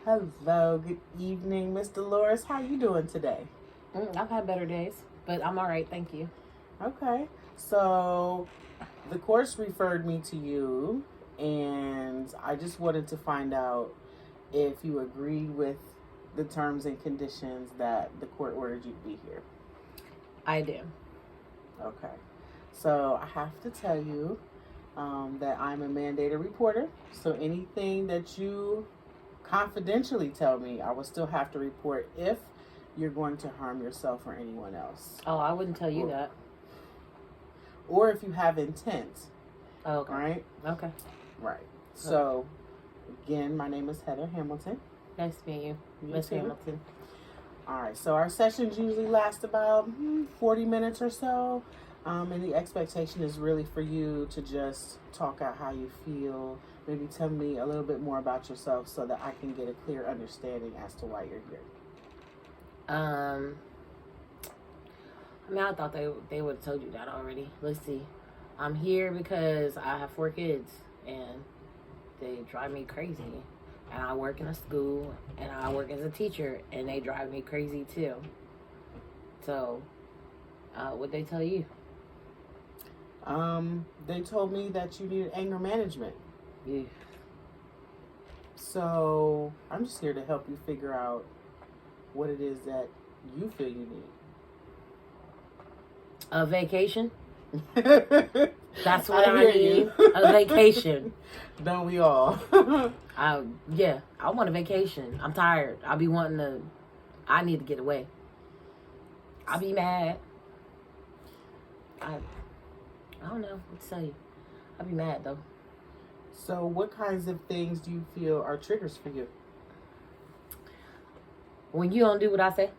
Hello, good evening, Miss Dolores. How you doing today? I've had better days, but I'm all right, thank you. Okay, so the course referred me to you, and I just wanted to find out if you agreed with the terms and conditions that the court ordered you to be here. I do. Okay, so I have to tell you that I'm a mandated reporter, so anything that you confidentially tell me, I will still have to report if you're going to harm yourself or anyone else. Oh, I wouldn't tell you that. Or if you have intent. Oh, okay. Right? Okay. Right. So, again, my name is Heather Hamilton. Nice to meet you, Miss Hamilton. All right. So our sessions usually last about 40 minutes or so. And the expectation is really for you to just talk out how you feel. Maybe tell me a little bit more about yourself so that I can get a clear understanding as to why you're here. I thought they would have told you that already. Let's see. I'm here because I have 4 kids, and they drive me crazy. And I work in a school, and I work as a teacher, and they drive me crazy too. So, what'd they tell you? They told me that you needed anger management. Yeah. So I'm just here to help you figure out what it is that you feel you need. A vacation? That's what I need. You. A vacation. Don't we all? I want a vacation. I'm tired. I need to get away. I'll be mad. I don't know what to tell you. I'll be mad though. So what kinds of things do you feel are triggers for you? When you don't do what I say.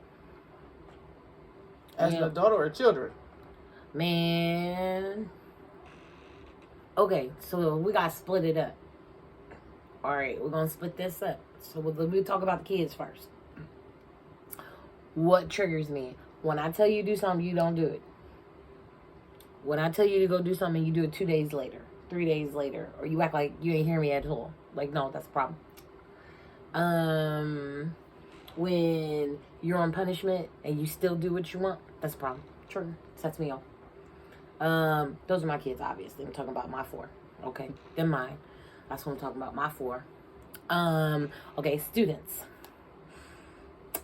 As an adult or children? Man. Okay, so we got to split it up. All right, we're going to split this up. So we'll talk about the kids first. What triggers me? When I tell you to do something, you don't do it. When I tell you to go do something, you do it 2 days later, 3 days later, or you act like you ain't hear me at all. Like, no, that's a problem. When you're on punishment and you still do what you want, that's a problem. Trigger. Sets me off. Those are my kids, obviously. I'm talking about my 4. Okay, they're mine. That's what I'm talking about, my 4. Okay, students.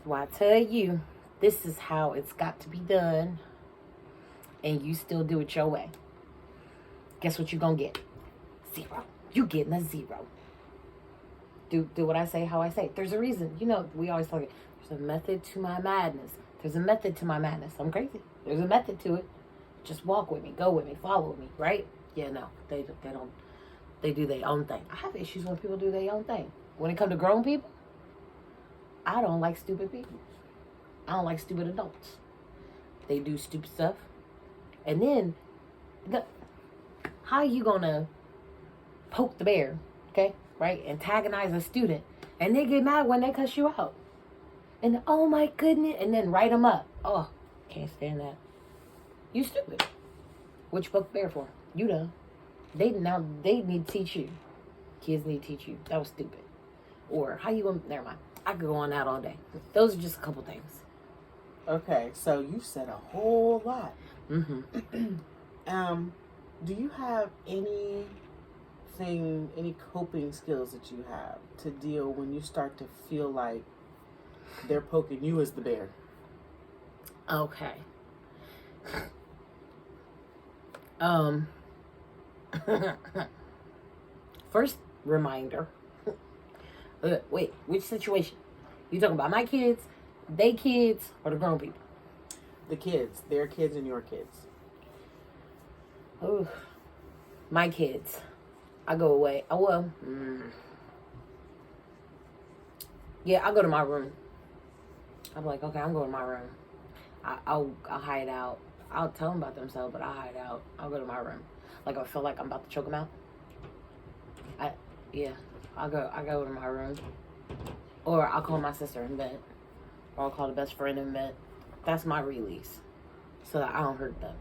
Well, I tell you, this is how it's got to be done, and you still do it your way. Guess what you're gonna get? 0. You getting a 0. Do what I say, how I say. There's a reason. You know, we always talk. There's a method to my madness. There's a method to my madness. I'm crazy. There's a method to it. Just walk with me, go with me, follow me, right? Yeah, no, they don't. They do their own thing. I have issues when people do their own thing. When it comes to grown people, I don't like stupid people. I don't like stupid adults. They do stupid stuff. And then, how are you gonna poke the bear, okay, right? Antagonize a student, and they get mad when they cuss you out. And oh my goodness, and then write them up. Oh, can't stand that. You stupid. What you poke the bear for? You done. They need to teach you. Kids need to teach you. That was stupid. Or how you gonna? Never mind. I could go on that all day. Those are just a couple things. Okay, so you said a whole lot. Mm-hmm. Do you have any coping skills that you have to deal when you start to feel like they're poking you as the bear? Okay. First reminder. Wait, which situation? You talking about my kids, they kids, or the grown people? The kids. Their kids and your kids. Oh, my kids. I go away. Yeah, I go to my room. I'm like, okay, I'm going to my room. I'll hide out. I'll tell them about themselves, but I'll hide out. I'll go to my room. Like, I feel like I'm about to choke them out. I'll go to my room. Or I'll call my sister in bed. Or I'll call the best friend in bed. That's my release. So that I don't hurt them.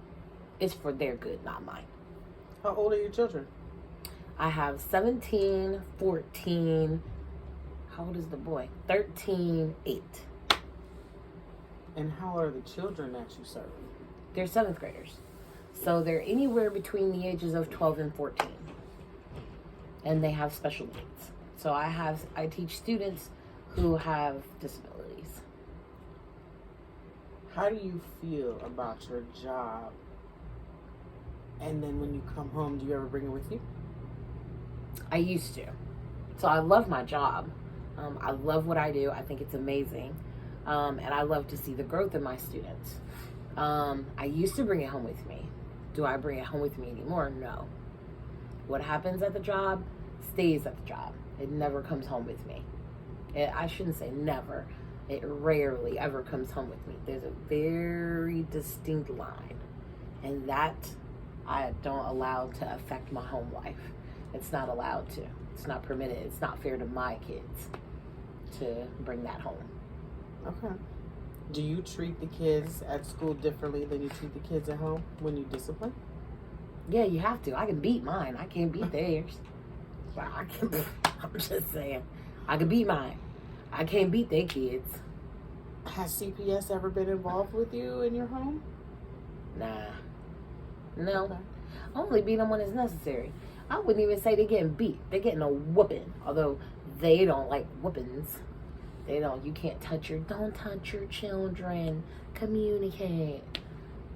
It's for their good, not mine. How old are your children? I have 17, 14, How old is the boy? 13, 8. And how are the children that you serve? They're 7th graders. So they're anywhere between the ages of 12 and 14. And they have special needs. So I teach students who have disabilities. How do you feel about your job? And then when you come home, do you ever bring it with you? I used to. So I love my job. I love what I do. I think it's amazing. And I love to see the growth in my students. I used to bring it home with me. Do I bring it home with me anymore? No. What happens at the job stays at the job. It never comes home with me. I shouldn't say never. It rarely ever comes home with me. There's a very distinct line. And that I don't allow to affect my home life. It's not allowed to. It's not permitted. It's not fair to my kids to bring that home. Okay. Do you treat the kids at school differently than you treat the kids at home when you discipline? Yeah, you have to. I can beat mine. I can't beat theirs. Well, I'm just saying. I can beat mine. I can't beat their kids. Has CPS ever been involved with you in your home? Nah. No. Okay. I only beat them when it's necessary. I wouldn't even say they're getting beat. They're getting a whooping. Although they don't like whoopings. They don't. You can't don't touch your children. Communicate.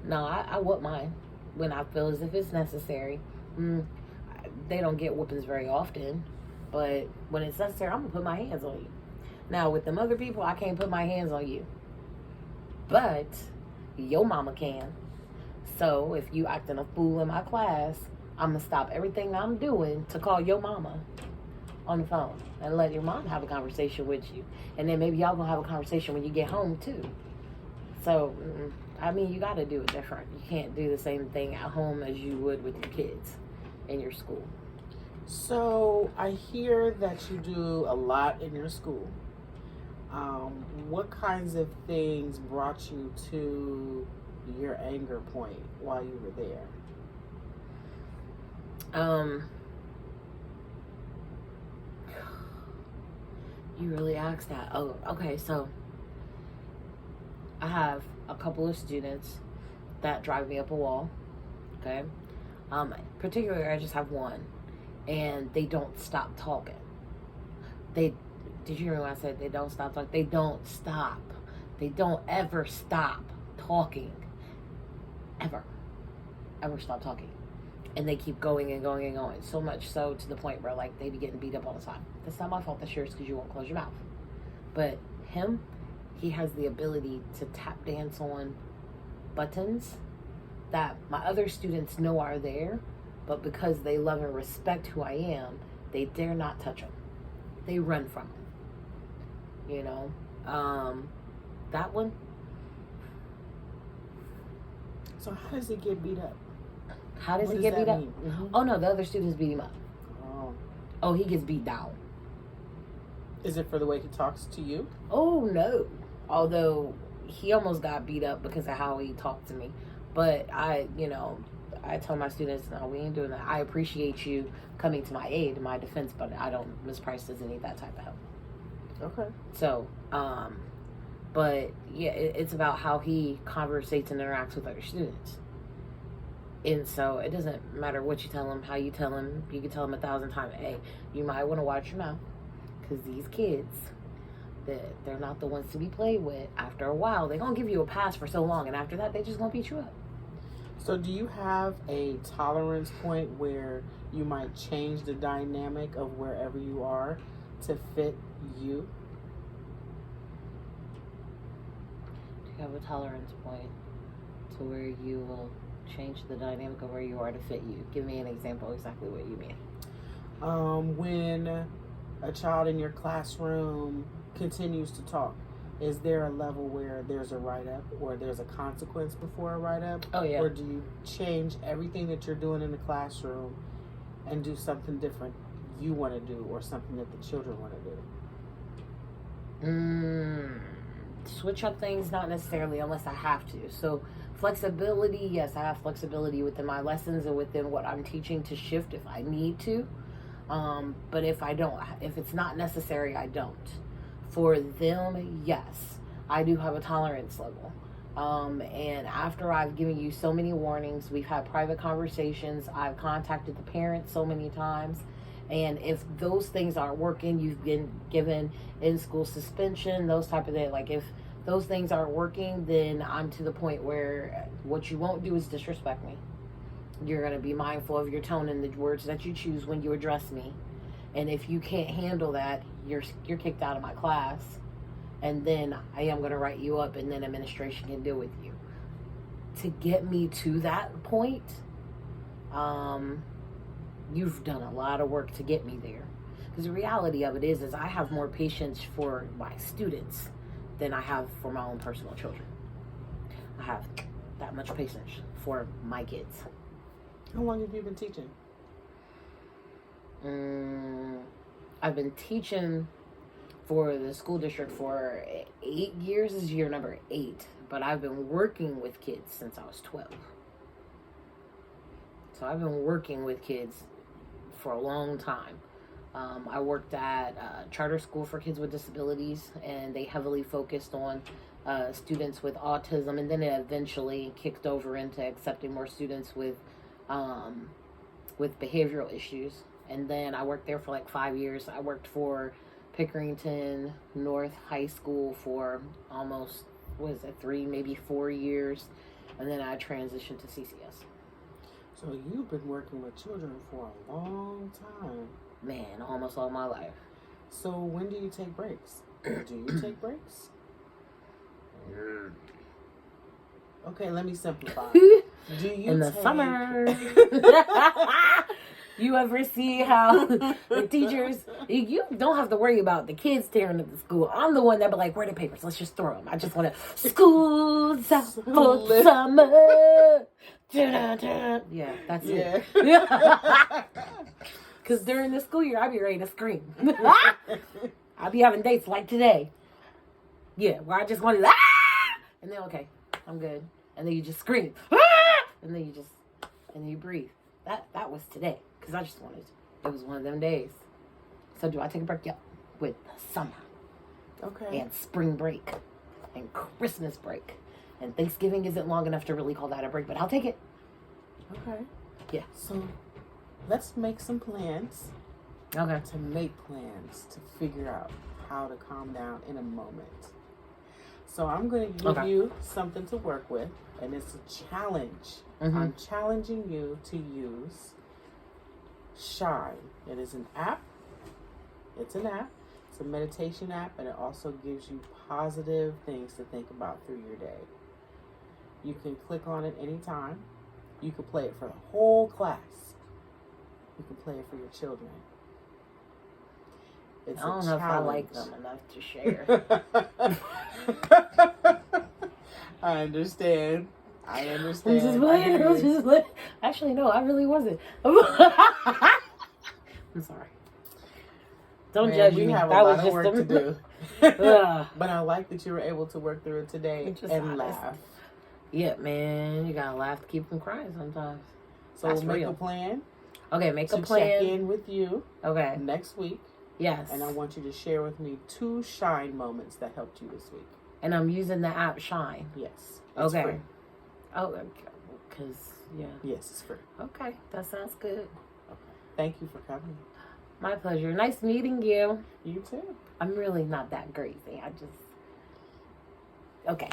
No, I whoop mine when I feel as if it's necessary. They don't get whoopings very often. But when it's necessary, I'm going to put my hands on you. Now, with them other people, I can't put my hands on you. But your mama can. So if you acting a fool in my class, I'm going to stop everything I'm doing to call your mama on the phone and let your mom have a conversation with you. And then maybe y'all going to have a conversation when you get home too. So, I mean, you got to do it different. You can't do the same thing at home as you would with your kids in your school. So I hear that you do a lot in your school. What kinds of things brought you to your anger point while you were there? You really asked that. Oh, okay. So I have a couple of students that drive me up a wall. Okay. Particularly, I just have one, and they don't stop talking. Did you hear when I said they don't stop talking? They don't stop. They don't ever stop talking. Ever stop talking. And they keep going and going and going. So much so to the point where, like, they be getting beat up all the time. That's not my fault. That's yours because you won't close your mouth. But him, he has the ability to tap dance on buttons that my other students know are there. But because they love and respect who I am, they dare not touch him. They run from him. You know? That one. So how does he get beat up? How does he get beat up? Mm-hmm. Oh, no, the other students beat him up. Oh, he gets beat down. Is it for the way he talks to you? Oh, no. Although he almost got beat up because of how he talked to me. But I tell my students, no, we ain't doing that. I appreciate you coming to my aid, my defense, but I don't, Miss Price doesn't need that type of help. Okay. So, but yeah, it's about how he conversates and interacts with other students. And so it doesn't matter what you tell him, how you tell him. You can tell him 1,000 times, hey, you might want to watch your mouth. Because these kids, they're not the ones to be played with. After a while, they're going to give you a pass for so long. And after that, they just going to beat you up. So do you have a tolerance point where you might change the dynamic of wherever you are to fit you? Do you have a tolerance point to where you will change the dynamic of where you are to fit you? Give me an example exactly what you mean. When a child in your classroom continues to talk, is there a level where there's a write-up or there's a consequence before a write-up? Oh, yeah. Or do you change everything that you're doing in the classroom and do something different you want to do or something that the children want to do? Switch up things, not necessarily unless I have to. So flexibility, yes, I have flexibility within my lessons and within what I'm teaching to shift if I need to. But if it's not necessary, I don't. For them, yes, I do have a tolerance level. And after I've given you so many warnings, we've had private conversations, I've contacted the parents so many times, and if those things aren't working, you've been given in-school suspension, those type of things. Like, if those things aren't working, then I'm to the point where what you won't do is disrespect me. You're going to be mindful of your tone and the words that you choose when you address me. And if you can't handle that, you're kicked out of my class. And then I am going to write you up, and then administration can deal with you. To get me to that point, you've done a lot of work to get me there. Because the reality of it is I have more patience for my students than I have for my own personal children. I have that much patience for my kids. How long have you been teaching? I've been teaching for the school district for 8 years. This is year number 8. But I've been working with kids since I was 12. So I've been working with kids for a long time. I worked at a charter school for kids with disabilities, and they heavily focused on students with autism, and then it eventually kicked over into accepting more students with behavioral issues. And then I worked there for like 5 years. I worked for Pickerington North High School for almost, 3, maybe 4 years. And then I transitioned to CCS. So you've been working with children for a long time. Man, almost all my life. So when do you take breaks? Do you take breaks? Okay, let me simplify. Do you in the summer? You ever see how the teachers, you don't have to worry about the kids tearing up the school. I'm the one that be like, where are the papers? Let's just throw them. I just want to, school's out for summer. Yeah, that's it. Because during the school year, I be ready to scream. I be having dates like today. Yeah, where I just want to, and then, okay, I'm good. And then you just scream. And then you breathe. That was today. Because I just wanted, it was one of them days. So do I take a break? Yep. With summer. Okay. And spring break. And Christmas break. And Thanksgiving isn't long enough to really call that a break, but I'll take it. Okay. Yeah. So let's make some plans. Okay. To make plans to figure out how to calm down in a moment. So I'm going to give you something to work with, and it's a challenge. Mm-hmm. I'm challenging you to use Shine. It is an app. It's an app. It's a meditation app, and it also gives you positive things to think about through your day. You can click on it anytime. You can play it for the whole class. You can play it for your children. It's I don't know if I like them enough to share. I understand. I'm just playing. Actually, no, I really wasn't. I'm sorry. Don't judge me. We have that a was lot of just work to do. But I like that you were able to work through it today and laugh. Yeah, man. You gotta laugh to keep from crying sometimes. So we'll make a plan. Okay, make a plan. Check in with you. Okay. Next week. Yes. And I want you to share with me 2 Shine moments that helped you this week. And I'm using the app Shine. Yes. It's free. Oh, because, yeah. Yes, it's free. Okay, that sounds good. Okay. Thank you for coming. My pleasure. Nice meeting you. You too. I'm really not that crazy. Okay.